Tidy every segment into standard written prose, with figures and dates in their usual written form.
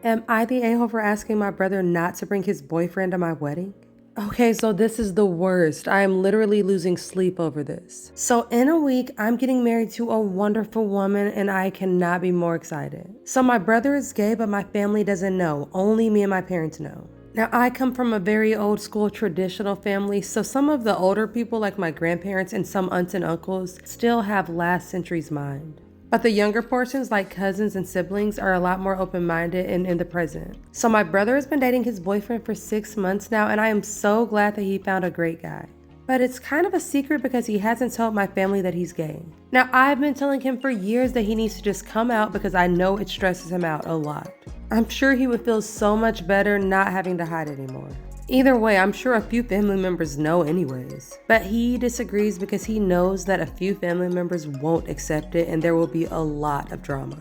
Am I the a-hole for asking my brother not to bring his boyfriend to my wedding? Okay, so this is the worst. I am literally losing sleep over this. So in a week, I'm getting married to a wonderful woman and I cannot be more excited. So my brother is gay, but my family doesn't know. Only me and my parents know. Now, I come from a very old school traditional family, so some of the older people, like my grandparents and some aunts and uncles, still have last century's mind. But the younger portions, like cousins and siblings, are a lot more open-minded and in the present. So my brother has been dating his boyfriend for 6 months now, and I am so glad that he found a great guy. But it's kind of a secret because he hasn't told my family that he's gay. Now, I've been telling him for years that he needs to just come out because I know it stresses him out a lot. I'm sure he would feel so much better not having to hide anymore. Either way, I'm sure a few family members know anyways. But he disagrees because he knows that a few family members won't accept it and there will be a lot of drama.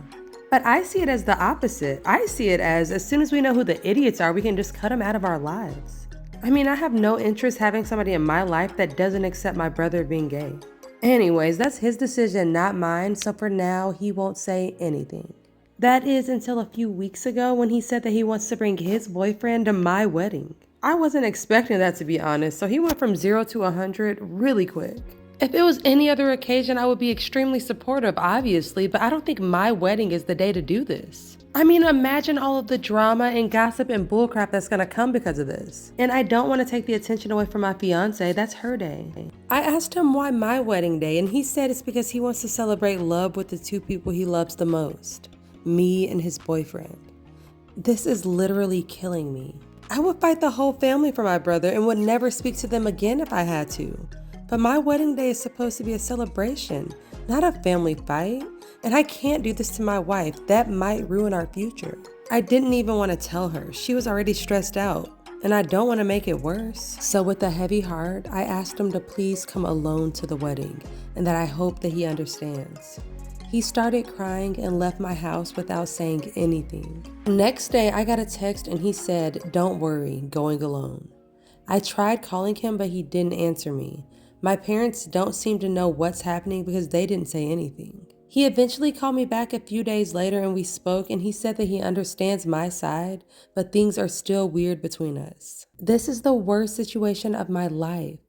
But I see it as the opposite. I see it as soon as we know who the idiots are, we can just cut them out of our lives. I mean, I have no interest having somebody in my life that doesn't accept my brother being gay. Anyways, that's his decision, not mine, so for now, he won't say anything. That is until a few weeks ago when he said that he wants to bring his boyfriend to my wedding. I wasn't expecting that, to be honest, so he went from 0 to 100 really quick. If it was any other occasion, I would be extremely supportive, obviously, but I don't think my wedding is the day to do this. I mean, imagine all of the drama and gossip and bullcrap that's gonna come because of this. And I don't want to take the attention away from my fiance, that's her day. I asked him why my wedding day, and he said it's because he wants to celebrate love with the two people he loves the most, me and his boyfriend. This is literally killing me. I would fight the whole family for my brother and would never speak to them again if I had to. But my wedding day is supposed to be a celebration, not a family fight. And I can't do this to my wife. That might ruin our future. I didn't even want to tell her. She was already stressed out. And I don't want to make it worse. So with a heavy heart, I asked him to please come alone to the wedding and that I hope that he understands. He started crying and left my house without saying anything. Next day, I got a text and he said, "Don't worry, going alone." I tried calling him, but he didn't answer me. My parents don't seem to know what's happening because they didn't say anything. He eventually called me back a few days later and we spoke and he said that he understands my side, but things are still weird between us. This is the worst situation of my life.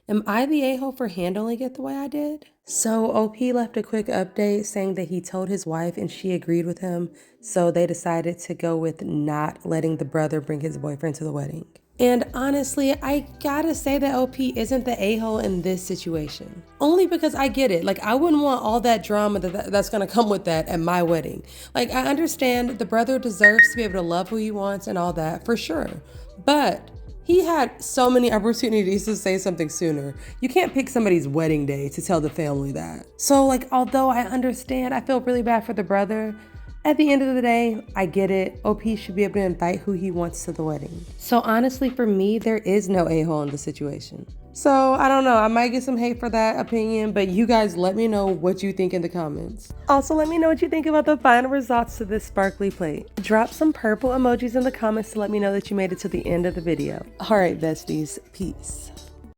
Am I the a-hole for handling it the way I did? So OP left a quick update saying that he told his wife and she agreed with him, so they decided to go with not letting the brother bring his boyfriend to the wedding. And honestly, I gotta say that OP isn't the a-hole in this situation. Only because I get it. Like, I wouldn't want all that drama that's gonna come with that at my wedding. Like, I understand the brother deserves to be able to love who he wants and all that, for sure. But he had so many opportunities to say something sooner. You can't pick somebody's wedding day to tell the family that. So like, although I understand, I feel really bad for the brother, at the end of the day, I get it. OP should be able to invite who he wants to the wedding. So honestly, for me, there is no a-hole in the situation. So I don't know, I might get some hate for that opinion, but you guys let me know what you think in the comments. Also, let me know what you think about the final results to this sparkly plate. Drop some purple emojis in the comments to let me know that you made it to the end of the video. All right, besties, peace.